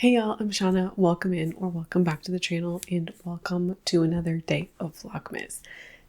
Hey y'all, I'm Shauna. Welcome in or welcome back to the channel and welcome to another day of vlogmas.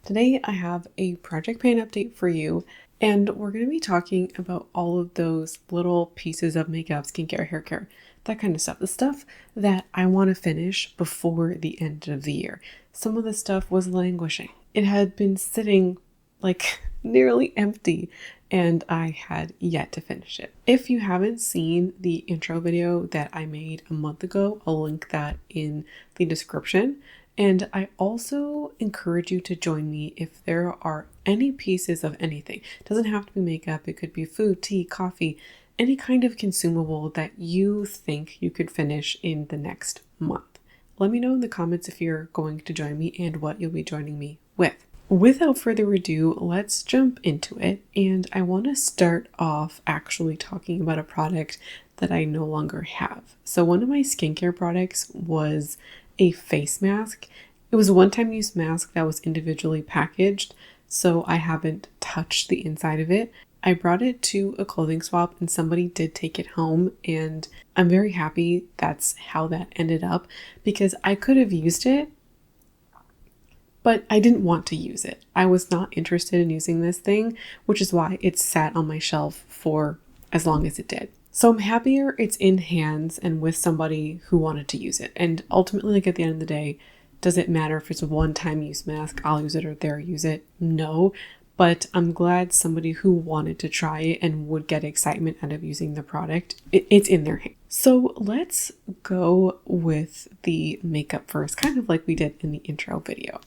Today I have a project pan update for you and we're going to be talking about all of those little pieces of makeup, skincare, hair care, that kind of stuff. The stuff that I want to finish before the end of the year. Some of the stuff was languishing. It had been sitting like nearly empty and I had yet to finish it. If you haven't seen the intro video that I made a month ago, I'll link that in the description. And I also encourage you to join me if there are any pieces of anything. It doesn't have to be makeup, it could be food, tea, coffee, any kind of consumable that you think you could finish in the next month. Let me know in the comments if you're going to join me and what you'll be joining me with. Without further ado, let's jump into it. And I want to start off actually talking about a product that I no longer have. So one of my skincare products was a face mask. It was a one-time use mask that was individually packaged, so I haven't touched the inside of it. I brought it to a clothing swap and somebody did take it home, and I'm very happy that's how that ended up because I could have used it, but I didn't want to use it. I was not interested in using this thing, which is why it sat on my shelf for as long as it did. So I'm happier it's in hands and with somebody who wanted to use it. And ultimately, like at the end of the day, does it matter if it's a one-time use mask? I'll use it or they'll use it? No. But I'm glad somebody who wanted to try it and would get excitement out of using the product, it's in their hand. So let's go with the makeup first, kind of like we did in the intro video.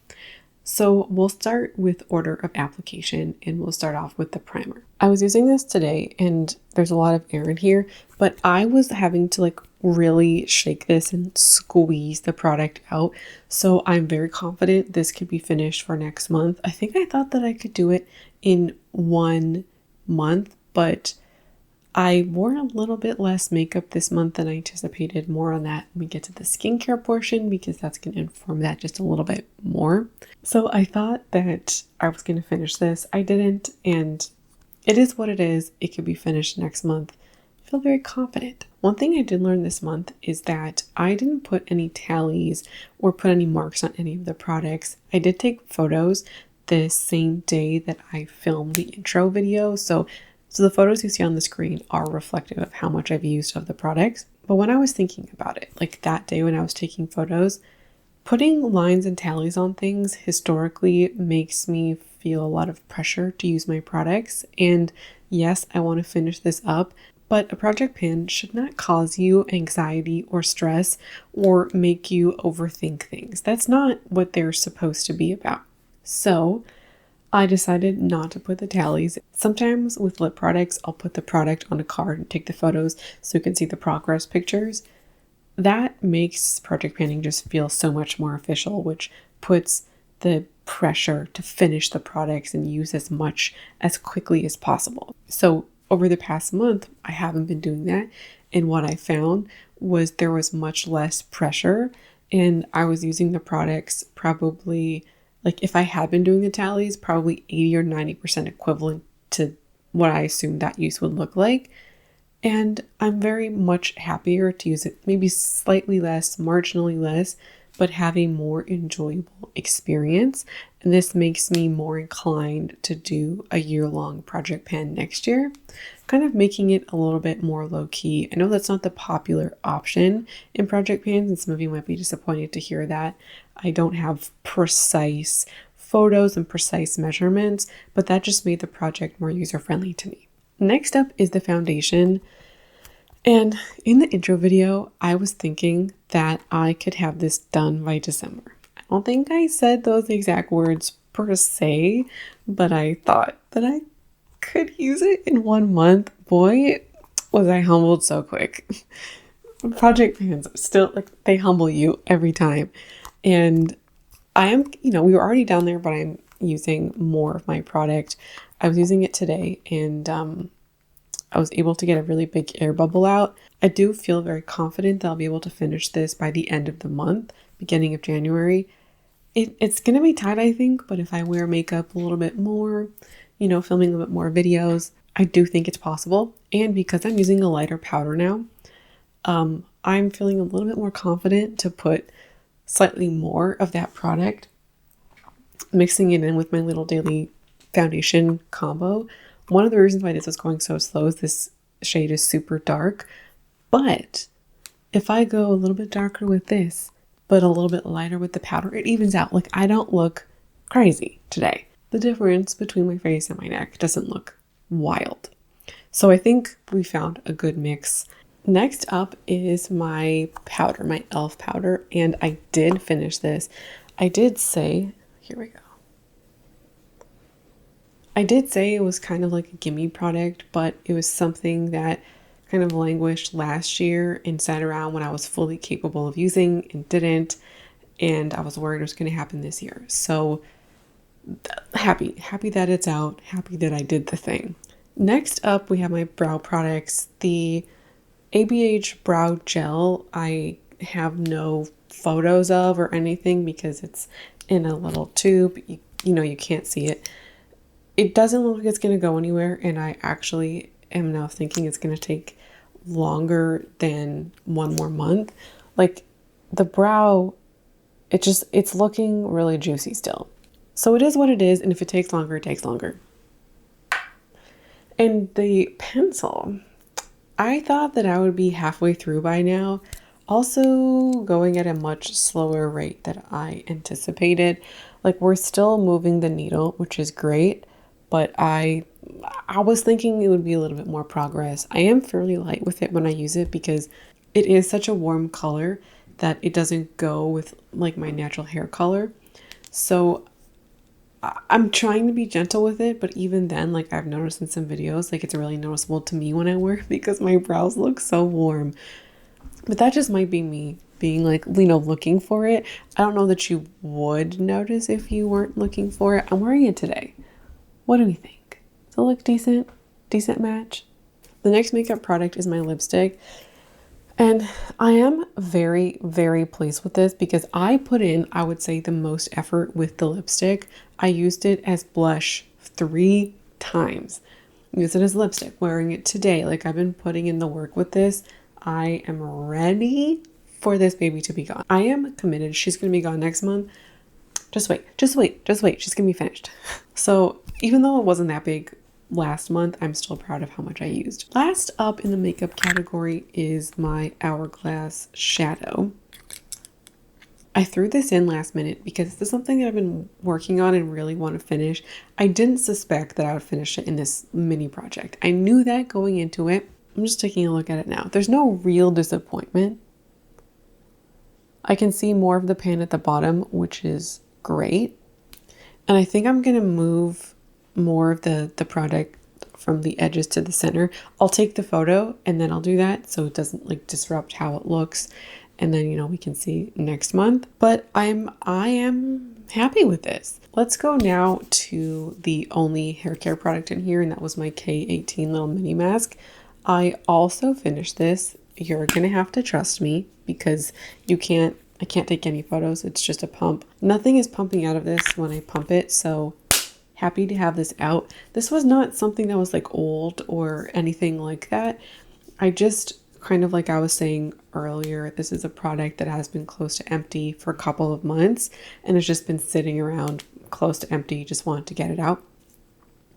So we'll start with order of application and we'll start off with the primer. I was using this today and there's a lot of air in here, but I was having to really shake this and squeeze the product out. So I'm very confident this could be finished for next month. I think I thought that I could do it in 1 month, but I wore a little bit less makeup this month than I anticipated. More on that when we get to the skincare portion because that's going to inform that just a little bit more. So I thought that I was going to finish this. I didn't, and it is what it is. It could be finished next month. I feel very confident. One thing I did learn this month is that I didn't put any tallies or put any marks on any of the products. I did take photos the same day that I filmed the intro video. So the photos you see on the screen are reflective of how much I've used of the products. But when I was thinking about it, like that day when I was taking photos, putting lines and tallies on things historically makes me feel a lot of pressure to use my products. And yes, I want to finish this up, but a project pan should not cause you anxiety or stress or make you overthink things. That's not what they're supposed to be about. So I decided not to put the tallies. Sometimes with lip products, I'll put the product on a card and take the photos so you can see the progress pictures. That makes project panning just feel so much more official, which puts the pressure to finish the products and use as much as quickly as possible. So over the past month, I haven't been doing that. And what I found was there was much less pressure and I was using the products probably, if I had been doing the tallies, probably 80 or 90% equivalent to what I assumed that use would look like. And I'm very much happier to use it maybe slightly less, marginally less, but have a more enjoyable experience. And this makes me more inclined to do a year-long project pan next year, kind of making it a little bit more low-key. I know that's not the popular option in project pans, and some of you might be disappointed to hear that. I don't have precise photos and precise measurements, but that just made the project more user-friendly to me. Next up is the foundation. And in the intro video, I was thinking that I could have this done by December. I don't think I said those exact words per se, but I thought that I could use it in 1 month. Boy, was I humbled so quick. Project pans still, they humble you every time. And I am, we were already down there, but I'm using more of my product. I was using it today and I was able to get a really big air bubble out. I do feel very confident that I'll be able to finish this by the end of the month, beginning of January. It's going to be tight, I think, but if I wear makeup a little bit more, filming a little bit more videos, I do think it's possible. And because I'm using a lighter powder now, I'm feeling a little bit more confident to put slightly more of that product, mixing it in with my little daily foundation combo. One of the reasons why this is going so slow is this shade is super dark, but if I go a little bit darker with this, but a little bit lighter with the powder, it evens out. Like, I don't look crazy today. The difference between my face and my neck doesn't look wild. So I think we found a good mix. Next up is my powder, my e.l.f. powder, and I did finish this. I did say, here we go. I did say it was kind of like a gimme product, but it was something that kind of languished last year and sat around when I was fully capable of using and didn't. And I was worried it was going to happen this year. So happy that it's out. Happy that I did the thing. Next up, we have my brow products. The ABH Brow Gel, I have no photos of or anything because it's in a little tube. You can't see it. It doesn't look like it's going to go anywhere, and I actually am now thinking it's going to take longer than 1 more month. Like, the brow, it's looking really juicy still. So it is what it is, and if it takes longer, it takes longer. And the pencil, I thought that I would be halfway through by now, also going at a much slower rate than I anticipated. Like, we're still moving the needle, which is great, but I was thinking it would be a little bit more progress. I am fairly light with it when I use it because it is such a warm color that it doesn't go with like my natural hair color. So I'm trying to be gentle with it, but even then, like, I've noticed in some videos, like, it's really noticeable to me when I wear it because my brows look so warm. But that just might be me being like, looking for it. I don't know that you would notice if you weren't looking for it. I'm wearing it today. What do we think? Does it look decent? Decent match? The next makeup product is my lipstick. And I am very, very pleased with this because I put in, I would say, the most effort with the lipstick. I used it as blush 3 times. Use it as lipstick, wearing it today. Like, I've been putting in the work with this. I am ready for this baby to be gone. I am committed. She's going to be gone next month. Just wait. She's going to be finished. So even though it wasn't that big last month, I'm still proud of how much I used. Last up in the makeup category is my Hourglass shadow. I threw this in last minute because this is something that I've been working on and really want to finish. I didn't suspect that I would finish it in this mini project. I knew that going into it. I'm just taking a look at it now. There's no real disappointment. I can see more of the pan at the bottom, which is great. And I think I'm going to move more of the product from the edges to the center. I'll take the photo and then I'll do that so it doesn't like disrupt how it looks. And then, we can see next month. But I am happy with this. Let's go now to the only hair care product in here, and that was my K18 little mini mask. I also finished this. You're going to have to trust me because I can't take any photos. It's just a pump. Nothing is pumping out of this when I pump it. So happy to have this out. This was not something that was like old or anything like that. I just kind of, like I was saying earlier, this is a product that has been close to empty for a couple of months and has just been sitting around close to empty. Just wanted to get it out.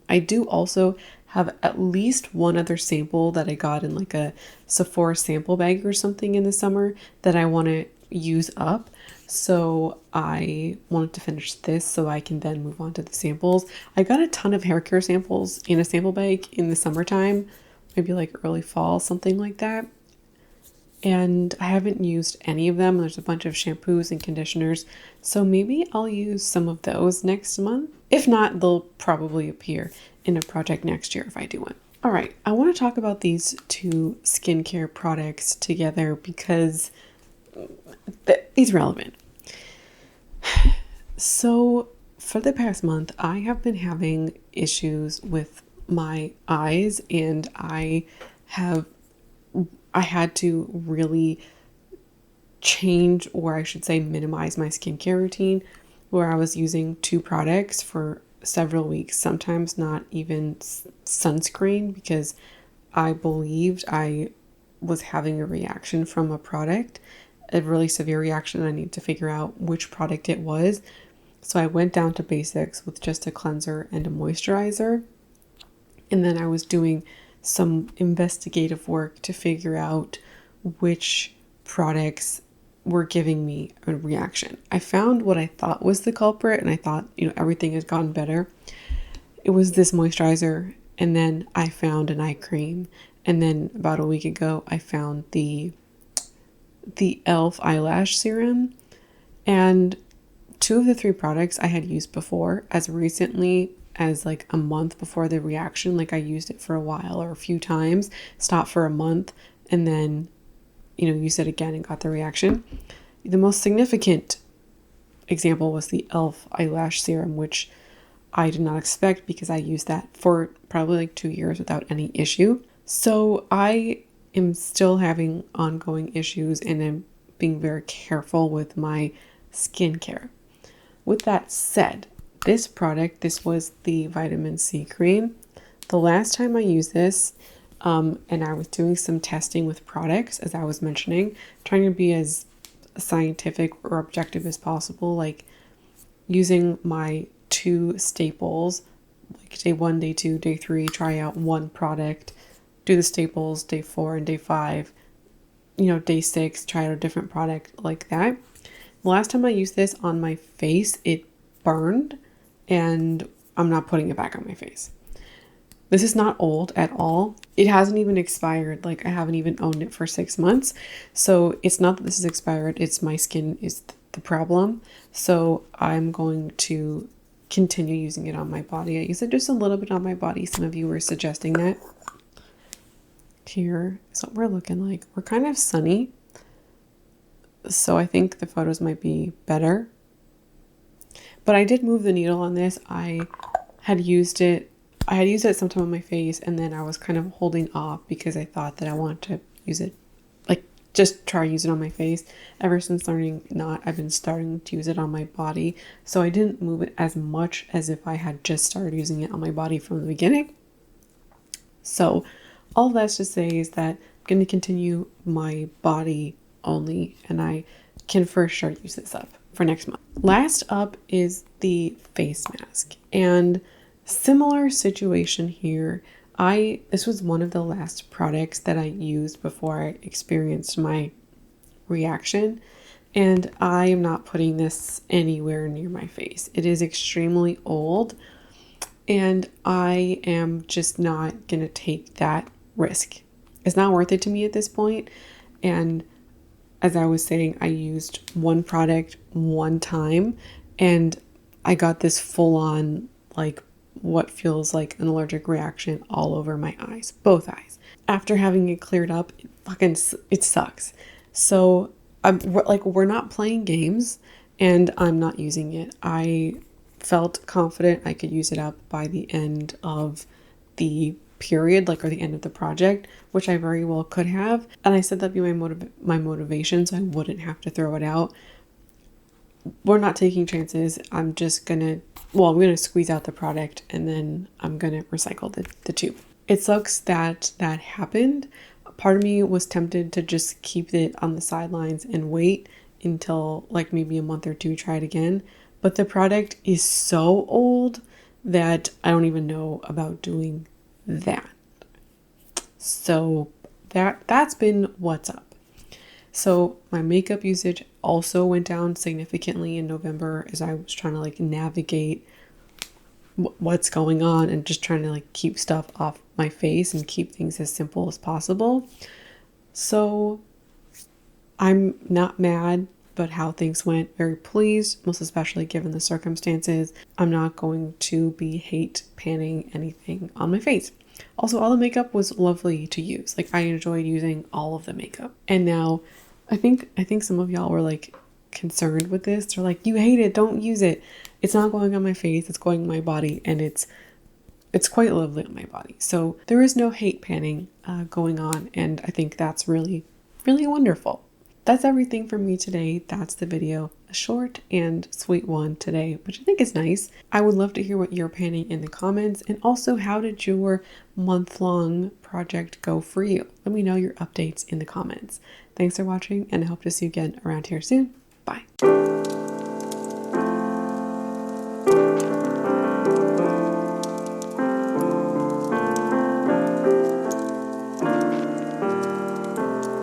I do also have at least one other sample that I got in like a Sephora sample bag or something in the summer that I want to use up. So I wanted to finish this so I can then move on to the samples. I got a ton of hair care samples in a sample bag in the summertime, maybe like early fall, something like that. And I haven't used any of them. There's a bunch of shampoos and conditioners. So maybe I'll use some of those next month. If not, they'll probably appear in a project next year if I do one. All right, I want to talk about these 2 skincare products together because it's relevant. So for the past month, I have been having issues with my eyes, and I had to really change, or I should say minimize, my skincare routine, where I was using 2 products for several weeks, sometimes not even sunscreen, because I believed I was having a reaction from a product, a really severe reaction, and I need to figure out which product it was. So I went down to basics with just a cleanser and a moisturizer. And then I was doing some investigative work to figure out which products were giving me a reaction. I found what I thought was the culprit, and I thought, everything has gotten better. It was this moisturizer, and then I found an eye cream, and then about a week ago I found the e.l.f. eyelash serum. And 2 of the 3 products I had used before, as recently as like a month before the reaction. Like I used it for a while or a few times, stopped for a month, and then used it again and got the reaction. The most significant example was the e.l.f. eyelash serum, which I did not expect because I used that for probably like 2 years without any issue. So I am still having ongoing issues, and I'm being very careful with my skincare. With that said, this was the vitamin C cream. The last time I used this, and I was doing some testing with products, as I was mentioning, trying to be as scientific or objective as possible, like using my 2 staples, like day 1, day 2, day 3, try out one product, do the staples day 4 and day 5, day 6, try out a different product, like that. The last time I used this on my face, it burned, and I'm not putting it back on my face. This is not old at all. It hasn't even expired. Like I haven't even owned it for 6 months. So it's not that this is expired. It's my skin is the problem. So I'm going to continue using it on my body. I use it just a little bit on my body. Some of you were suggesting that. Here is what we're looking like. We're kind of sunny, so I think the photos might be better. But I did move the needle on this. I had used it sometime on my face, and then I was kind of holding off because I thought that I wanted to use it, like just try to use it on my face. Ever since learning not, I've been starting to use it on my body. So I didn't move it as much as if I had just started using it on my body from the beginning. So all that's to say is that I'm going to continue my body only, and I can for sure use this up for next month. Last up is the face mask, and similar situation here. This was one of the last products that I used before I experienced my reaction, and I am not putting this anywhere near my face. It is extremely old, and I am just not gonna take that risk. It's not worth it to me at this point. And as I was saying, I used one product one time, and I got this full-on, like, what feels like an allergic reaction all over my eyes, both eyes. After having it cleared up, it sucks. So we're not playing games, and I'm not using it. I felt confident I could use it up by the end of the period, or the end of the project, which I very well could have. And I said that'd be my motivation, so I wouldn't have to throw it out. We're not taking chances. I'm gonna squeeze out the product, and then I'm gonna recycle the tube. It sucks that happened. Part of me was tempted to just keep it on the sidelines and wait until maybe a month or two, try it again. But the product is so old that I don't even know about doing that. So that's been what's up. So my makeup usage also went down significantly in November as I was trying to navigate what's going on and just trying to keep stuff off my face and keep things as simple as possible. So I'm not mad about how things went, very pleased, most especially given the circumstances. I'm not going to be hate panning anything on my face. Also, all the makeup was lovely to use. I enjoyed using all of the makeup. And now I think some of y'all were concerned with this. They're like, you hate it, don't use it. It's not going on my face, it's going on my body, and it's quite lovely on my body. So there is no hate panning going on, and I think that's really, really wonderful. that's everything from me today. That's the video. A short and sweet one today, which I think is nice. I would love to hear what you're planning in the comments, and also how did your month-long project go for you? Let me know your updates in the comments. Thanks for watching, and I hope to see you again around here soon. Bye.